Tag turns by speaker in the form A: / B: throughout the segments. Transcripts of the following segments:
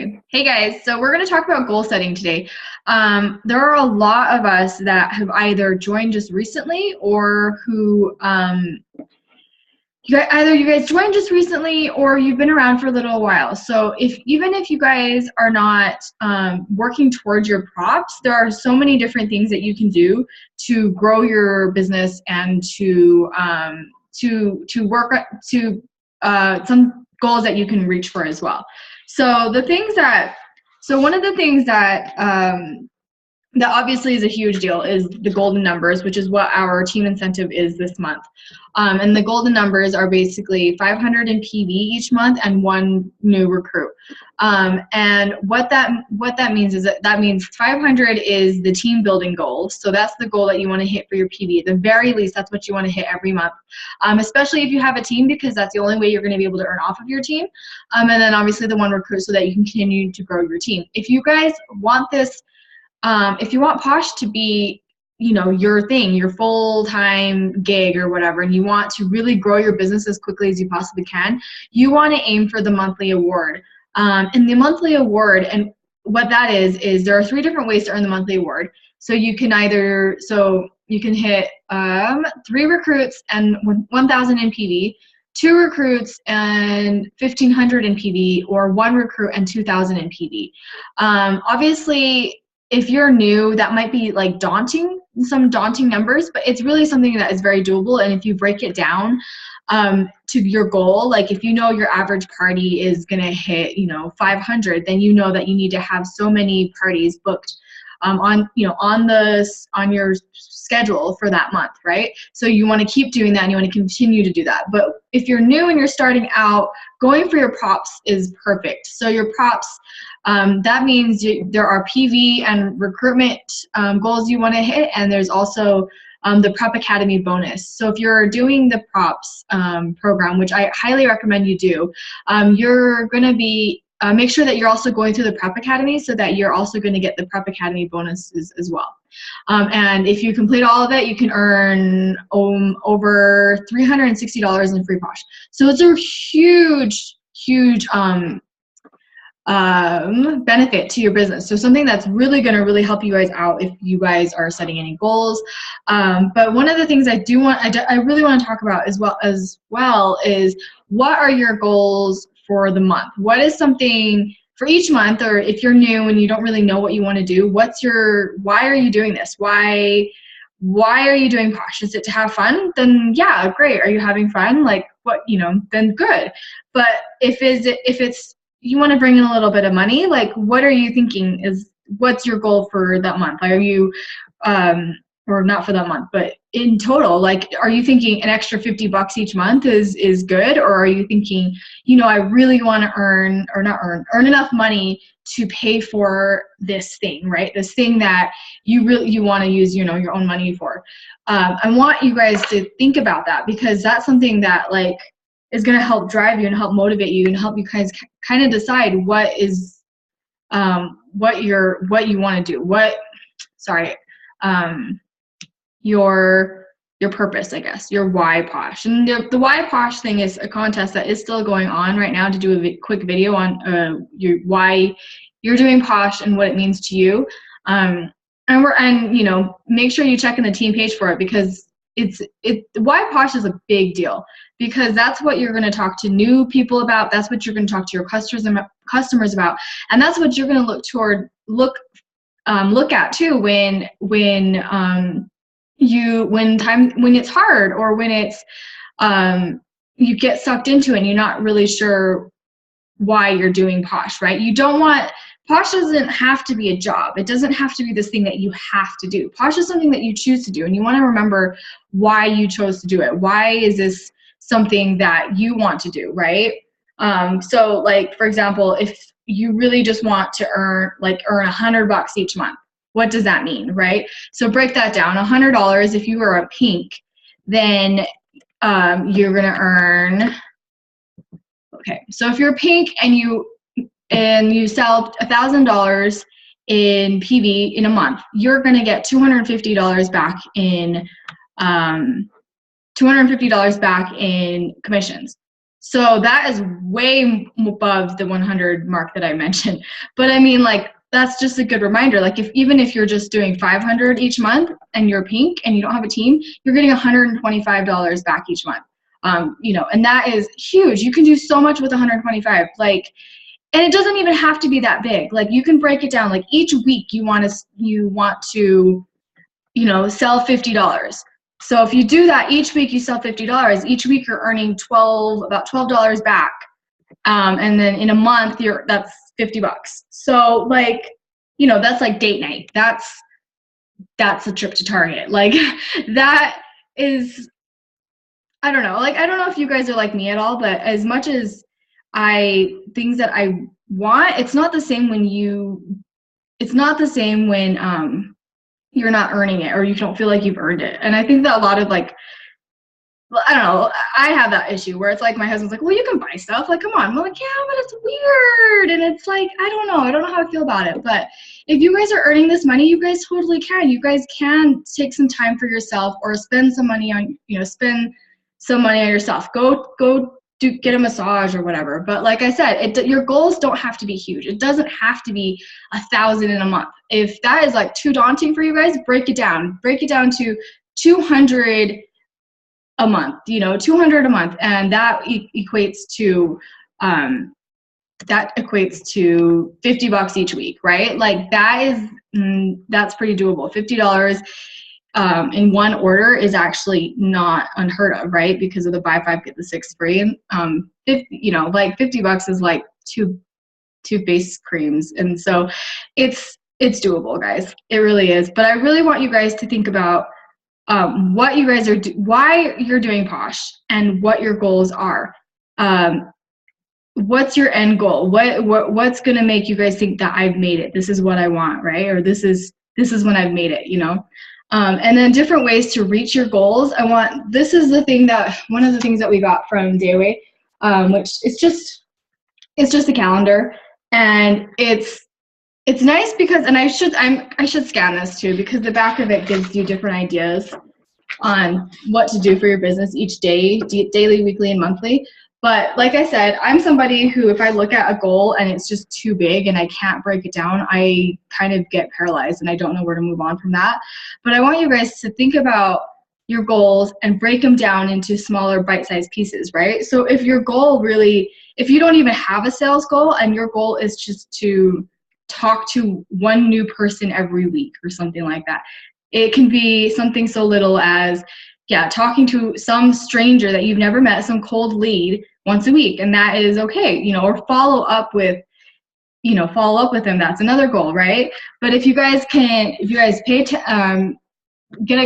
A: Okay. Hey guys, so we're going to talk about goal setting today. There are a lot of us that have either joined just recently or who you guys joined just recently or you've been around for a little while. So even if you guys are not working towards your props, there are so many different things that you can do to grow your business and to work to some goals that you can reach for as well. So one of the things that obviously is a huge deal is the golden numbers, which is what our team incentive is this month. And the golden numbers are basically 500 in PV each month and one new recruit. And what that means is that means 500 is the team building goal. So that's the goal that you want to hit for your PV. At the very least, that's what you want to hit every month, especially if you have a team, because that's the only way you're going to be able to earn off of your team. And then obviously the one recruit so that you can continue to grow your team. If you guys want this, if you want Posh to be, your thing, your full-time gig or whatever, and you want to really grow your business as quickly as you possibly can, you want to aim for the monthly award. And the monthly award, and what that is there are 3 different ways to earn the monthly award. So you can hit 3 recruits and 1,000 in PV, 2 recruits and 1,500 in PV, or 1 recruit and 2,000 in PV. Obviously, if you're new, that might be like some daunting numbers, but it's really something that is very doable. And if you break it down to your goal, like if you know your average party is gonna hit 500, then you know that you need to have so many parties booked on your schedule for that month, right? So you want to keep doing that and you want to continue to do that. But if you're new and you're starting out, going for your props is perfect. So your props, that means there are PV and recruitment goals you want to hit, and there's also the Prep Academy bonus. So if you're doing the props program, which I highly recommend you do, you're going to be make sure that you're also going through the Prep Academy so that you're also going to get the Prep Academy bonuses as well. And if you complete all of it, you can earn over $360 in free Posh. So it's a huge benefit to your business. So something that's really going to really help you guys out if you guys are setting any goals. But one of the things I really want to talk about as well is, what are your goals for the month? What is something for each month, or if you're new and you don't really know what you want to do, why are you doing this? Why are you doing Posh? Is it to have fun? Then yeah, great. Are you having fun? Like then good. But if it's you want to bring in a little bit of money, like what are you thinking what's your goal for that month? Are you or not for that month, but in total, like, are you thinking an extra $50 each month is good? Or are you thinking, I really want to earn enough money to pay for this thing, right? This thing that you want to use, your own money for. I want you guys to think about that, because that's something that is going to help drive you and help motivate you and help you guys kind of decide what you want to do. Your purpose, I guess, your why Posh. And the why Posh thing is a contest that is still going on right now to do a quick video on why you're doing Posh and what it means to you. And make sure you check in the team page for it, because why Posh is a big deal, because that's what you're going to talk to new people about. That's what you're going to talk to your customers about, and that's what you're going to look at too when it's hard, or when it's you get sucked into it and you're not really sure why you're doing Posh, right? Posh doesn't have to be a job. It doesn't have to be this thing that you have to do. Posh is something that you choose to do, and you want to remember why you chose to do it. Why is this something that you want to do, right? So like, for example, if you really just want to earn $100 each month, what does that mean, right? So break that down. $100, if you were a pink, then you're going to earn, okay, so if you're pink and you sell $1,000 in PV in a month, you're going to get $250 back in commissions. So that is way above the 100 mark that I mentioned. But I mean, like, that's just a good reminder. Like, even if you're just doing 500 each month and you're pink and you don't have a team, you're getting $125 back each month. You know, and that is huge. You can do so much with 125. Like, and it doesn't even have to be that big. Like, you can break it down. Like, each week you want to, you know, sell $50. So if you do that each week, you sell $50. Each week you're earning about $12 back. And then in a month, that's $50. So, like, you know, that's like date night. That's a trip to Target. Like, that is, I don't know. Like, I don't know if you guys are like me at all, but as much as things that I want, it's not the same when you're not earning it or you don't feel like you've earned it. And I think that a lot of, like, I don't know, I have that issue where it's like my husband's like, well, you can buy stuff. Like, come on. I'm like, yeah, but it's weird. And it's like, I don't know how I feel about it. But if you guys are earning this money, you guys totally can. You guys can take some time for yourself or spend some money on yourself. Go get a massage or whatever. But like I said, your goals don't have to be huge. It doesn't have to be 1,000 in a month. If that is like too daunting for you guys, break it down to 200 a month, 200 a month. And that equates to $50 each week, right? Like, that's pretty doable. $50 in one order is actually not unheard of, right? Because of the buy 5 get the 6 free. Like $50 is like two face creams, and so it's doable, guys. It really is. But I really want you guys to think about what you guys why you're doing Posh, and what your goals are. What's your end goal? What's going to make you guys think that I've made it? This is what I want, right? Or this is when I've made it, and then different ways to reach your goals. This is one of the things that we got from Dayway, which it's just a calendar, and it's nice because, and I should scan this too, because the back of it gives you different ideas on what to do for your business each day, daily, weekly, and monthly. But like I said, I'm somebody who, if I look at a goal and it's just too big and I can't break it down, I kind of get paralyzed and I don't know where to move on from that. But I want you guys to think about your goals and break them down into smaller bite-sized pieces, right? So if your goal if you don't even have a sales goal and your goal is just to talk to one new person every week or something like that, it can be something so little as, talking to some stranger that you've never met, some cold lead once a week, and that is okay, or follow up with them. That's another goal, right? But if you guys get a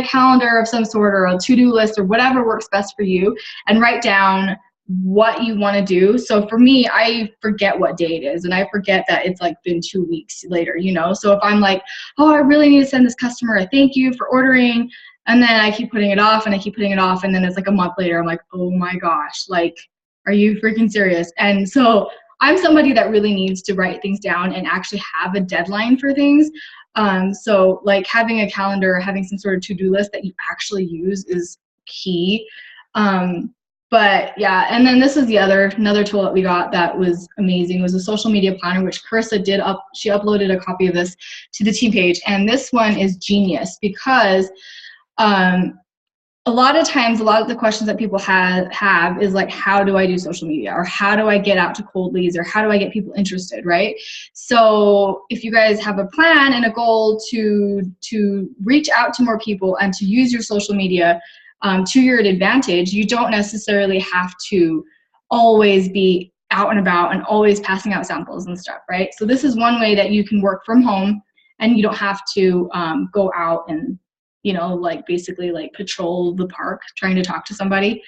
A: calendar of some sort or a to-do list or whatever works best for you, and write down what you want to do. So for me, I forget what day it is, and I forget that it's like been 2 weeks later, So if I'm like, oh, I really need to send this customer a thank you for ordering, and then I keep putting it off and I keep putting it off, and then it's like a month later, I'm like, oh my gosh, like, are you freaking serious? And so I'm somebody that really needs to write things down and actually have a deadline for things. So like having a calendar, having some sort of to-do list that you actually use is key. But yeah, and then this is another tool that we got that was amazing, was a social media planner, which Carissa she uploaded a copy of this to the team page. And this one is genius because a lot of times, a lot of the questions that people have is like, how do I do social media? Or how do I get out to cold leads? Or how do I get people interested, right? So if you guys have a plan and a goal to reach out to more people and to use your social media to your advantage, you don't necessarily have to always be out and about and always passing out samples and stuff, right? So this is one way that you can work from home and you don't have to go out and basically patrol the park trying to talk to somebody,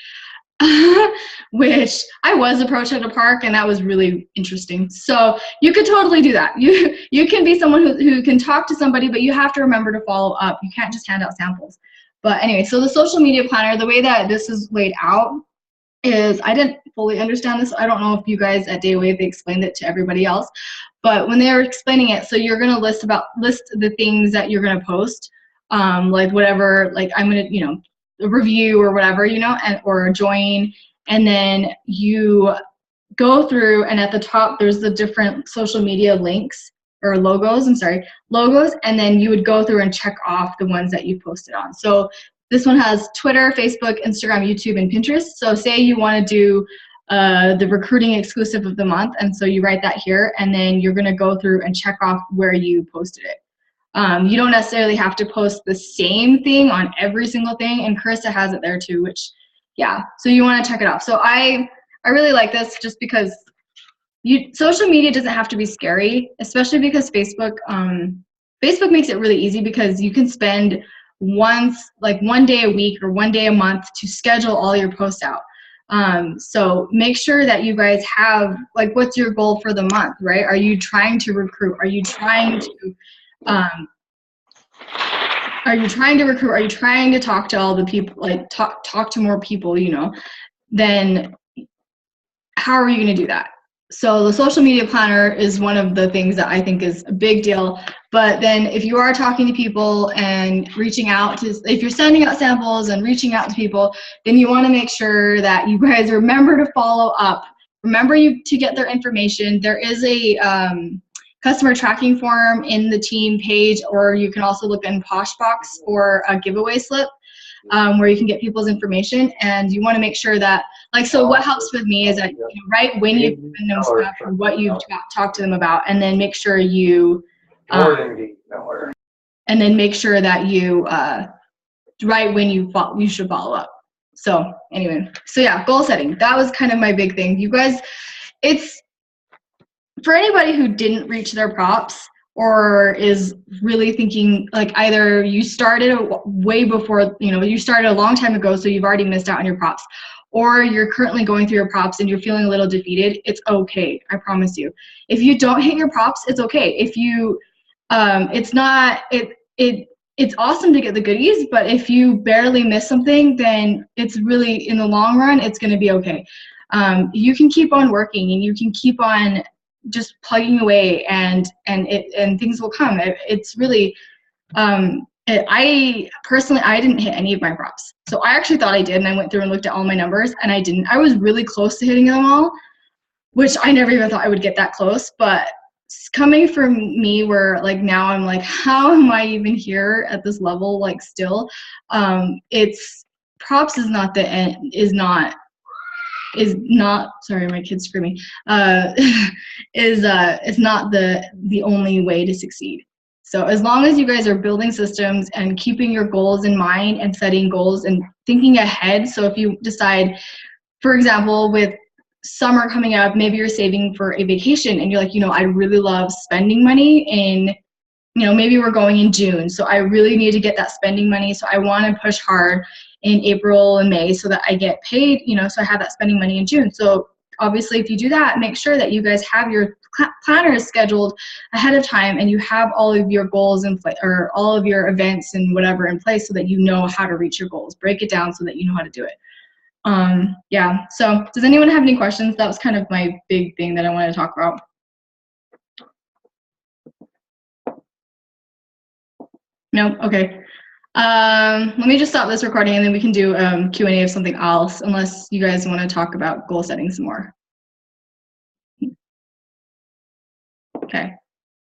A: which I was approached at a park, and that was really interesting. So you could totally do that. You can be someone who can talk to somebody, but you have to remember to follow up. You can't just hand out samples. But anyway, so the social media planner, the way that this is laid out is, I didn't fully understand this. I don't know if you guys at Daywave, they explained it to everybody else, but when they were explaining it, so you're going to list the things that you're going to post. Like whatever, like I'm gonna, a review or whatever, or join, and then you go through, and at the top there's the different social media links or logos, logos, and then you would go through and check off the ones that you posted on. So this one has Twitter, Facebook, Instagram, YouTube, and Pinterest. So say you want to do the recruiting exclusive of the month, and so you write that here, and then you're going to go through and check off where you posted it. You don't necessarily have to post the same thing on every single thing, and Carissa has it there too, which, yeah, so you want to check it off. So I really like this just because social media doesn't have to be scary, especially because Facebook makes it really easy because you can spend one day a week or one day a month to schedule all your posts out. So make sure that you guys have, like, what's your goal for the month, right? Are you trying to recruit? Are you trying to Are you trying to recruit? Are you trying to talk to all the people, like talk to more people, you know? Then how are you going to do that? So the social media planner is one of the things that I think is a big deal. But then if you are talking to people and reaching out to, if you're sending out samples and reaching out to people, then you want to make sure that you guys remember to follow up. Remember to get their information. There is a customer tracking form in the team page, or you can also look in Poshbox for a giveaway slip where you can get people's information. And you want to make sure that, like, so what helps with me is that you write when you've given them stuff or what you've talked to them about, and then make sure you and then make sure that you write when you should follow up. So anyway, so yeah, goal setting, that was kind of my big thing. You guys, it's for anybody who didn't reach their props or is really thinking, like, either you started way before, you know, you started a long time ago, so you've already missed out on your props, or you're currently going through your props and you're feeling a little defeated. It's okay, I promise you. If you don't hit your props, it's okay. If you, it's awesome to get the goodies, but if you barely miss something, then it's really, in the long run, it's going to be okay. You can keep on working and you can keep on just plugging away, and things will come. It's really, I personally, I didn't hit any of my props. So I actually thought I did, and I went through and looked at all my numbers, and I didn't. I was really close to hitting them all, which I never even thought I would get that close. But coming from me, where, like, now I'm like, how am I even here at this level? Like, still, it's props is not the end. Is not, sorry, my kid's screaming, is not the only way to succeed. So as long as you guys are building systems and keeping your goals in mind and setting goals and thinking ahead. So if you decide, for example, with summer coming up, maybe you're saving for a vacation and you're like, you know, I really love spending money in, you know, maybe we're going in June, so I really need to get that spending money. So I want to push hard in April and May so that I get paid, you know, so I have that spending money in June. So obviously, if you do that, make sure that you guys have your planners scheduled ahead of time and you have all of your goals in place, or all of your events and whatever in place, so that you know how to reach your goals. Break it down so that you know how to do it. Yeah, so does anyone have any questions? That was kind of my big thing that I wanted to talk about. No? Okay. Let me just stop this recording and then we can do Q&A of something else, unless you guys want to talk about goal setting some more. Okay.